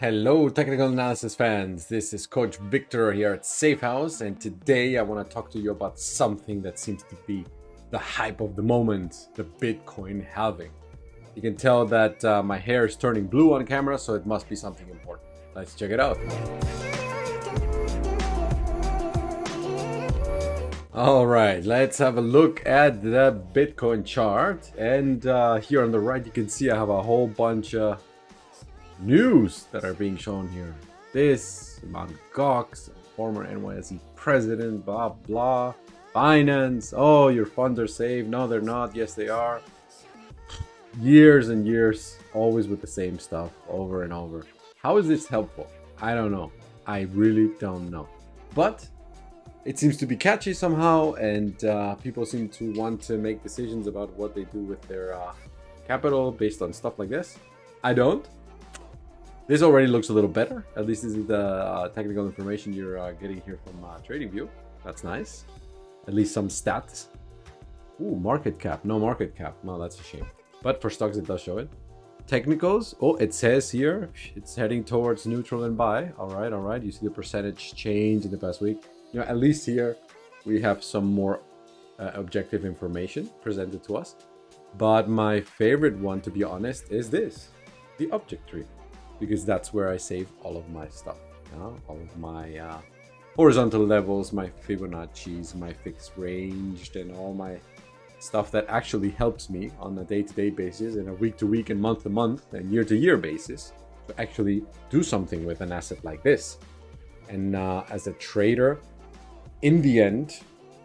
Hello, technical analysis fans. This is Coach Victor here at Safehouse, and today I want to talk to you about something that seems to be the hype of the moment, the Bitcoin halving. You can tell that my hair is turning blue on camera, so it must be something important. Let's check it out. All right, let's have a look at the Bitcoin chart. And here on the right, you can see I have a whole bunch of news that are being shown here. This, Mt. Gox, former NYSE president, blah, blah. Finance, oh, your funds are safe. No, they're not. Yes, they are. Years and years, always with the same stuff over and over. How is this helpful? I don't know. I really don't know. But it seems to be catchy somehow, and people seem to want to make decisions about what they do with their capital based on stuff like this. I don't. This already looks a little better. At least this is the technical information you're getting here from TradingView. That's nice. At least some stats. Ooh, market cap. No market cap. No, that's a shame. But for stocks, it does show it. Technicals. Oh, it says here it's heading towards neutral and buy. All right. You see the percentage change in the past week. You know, at least here we have some more objective information presented to us. But my favorite one, to be honest, is this, the object tree. Because that's where I save all of my stuff, all of my horizontal levels, my Fibonacci's, my fixed range, and all my stuff that actually helps me on a day-to-day basis, and a week-to-week and month-to-month and year-to-year basis to actually do something with an asset like this. And as a trader, in the end,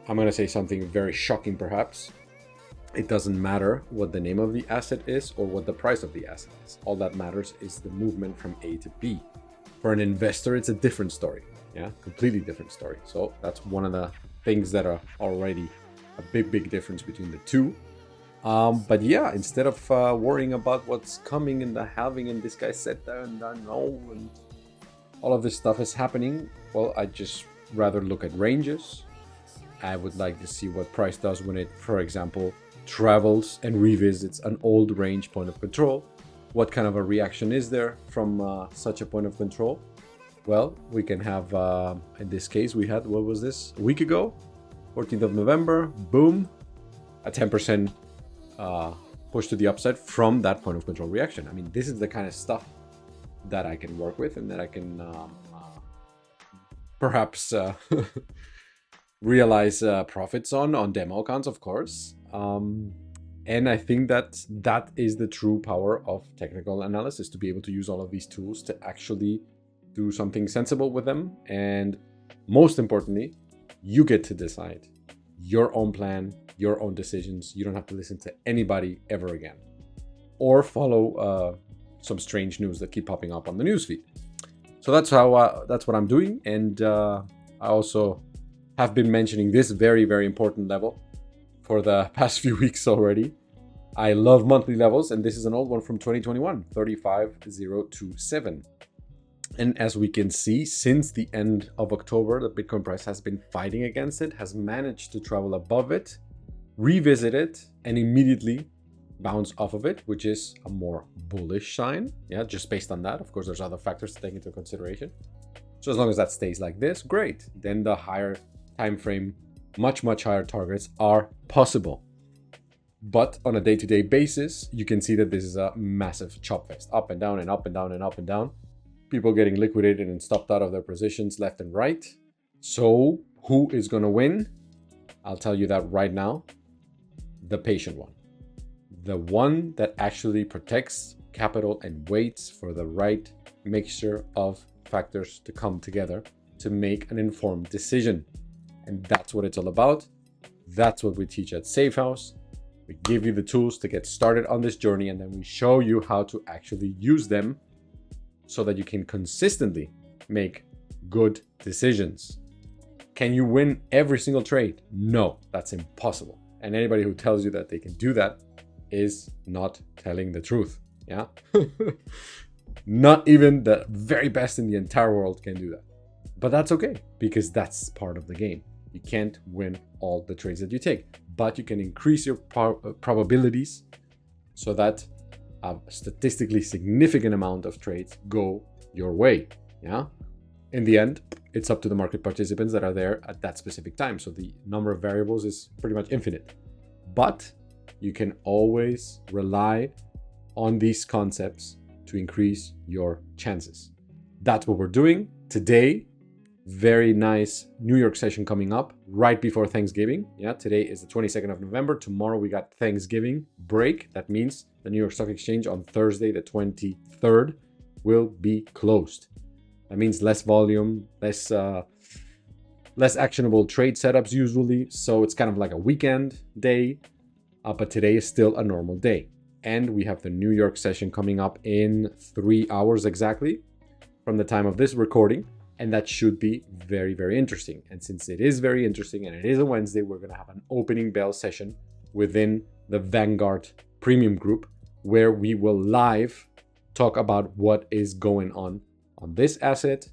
I'm going to say something very shocking perhaps. It doesn't matter what the name of the asset is or what the price of the asset is. All that matters is the movement from A to B. For an investor, it's a different story. Yeah, completely different story. So that's one of the things that are already a big difference between the two. But yeah, instead of worrying about what's coming in the halving and this guy said that and I know and all of this stuff is happening, well, I just rather look at ranges. I would like to see what price does when it, for example, travels and revisits an old range point of control. What kind of a reaction is there from such a point of control? Well, we can have, in this case, we had, what was this? A week ago, 14th of November, boom, a 10% push to the upside from that point of control reaction. I mean, this is the kind of stuff that I can work with and that I can perhaps realize profits on demo accounts, of course. And I think that is the true power of technical analysis, to be able to use all of these tools to actually do something sensible with them. And most importantly, you get to decide your own plan, your own decisions. You don't have to listen to anybody ever again or follow some strange news that keep popping up on the newsfeed. So that's what I'm doing. And I also have been mentioning this very important level for the past few weeks already. I love monthly levels, and this is an old one from 2021, 35027. And as we can see, since the end of October, the Bitcoin price has been fighting against it, has managed to travel above it, revisit it, and immediately bounce off of it, which is a more bullish sign. Yeah, just based on that. Of course, there's other factors to take into consideration. So as long as that stays like this, great. Then the higher time frame, much higher targets are possible. But on a day-to-day basis, you can see that this is a massive chop fest, up and down and up and down and up and down. People getting liquidated and stopped out of their positions left and right. So who is going to win? I'll tell you that right now. The patient one. The one that actually protects capital and waits for the right mixture of factors to come together to make an informed decision. And that's what it's all about. That's what we teach at Safehouse. We give you the tools to get started on this journey, and then we show you how to actually use them so that you can consistently make good decisions. Can you win every single trade? No, that's impossible. And anybody who tells you that they can do that is not telling the truth. Yeah. Not even the very best in the entire world can do that. But that's okay, because that's part of the game. You can't win all the trades that you take, but you can increase your probabilities so that a statistically significant amount of trades go your way. Yeah. In the end, it's up to the market participants that are there at that specific time. So the number of variables is pretty much infinite. But you can always rely on these concepts to increase your chances. That's what we're doing today. Very nice New York session coming up right before Thanksgiving. Yeah, today is the 22nd of November. Tomorrow we got Thanksgiving break. That means the New York Stock Exchange on Thursday, the 23rd, will be closed. That means less volume, less actionable trade setups usually. So it's kind of like a weekend day, but today is still a normal day. And we have the New York session coming up in 3 hours exactly from the time of this recording. And that should be very, very interesting. And since it is very interesting and it is a Wednesday, we're going to have an opening bell session within the Vanguard premium group where we will live talk about what is going on this asset,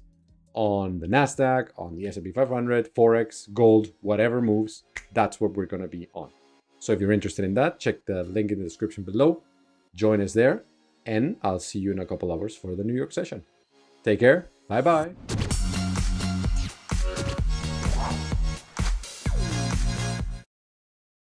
on the NASDAQ, on the S&P 500, Forex, gold, whatever moves. That's what we're going to be on. So if you're interested in that, check the link in the description below. Join us there. And I'll see you in a couple hours for the New York session. Take care. Bye-bye.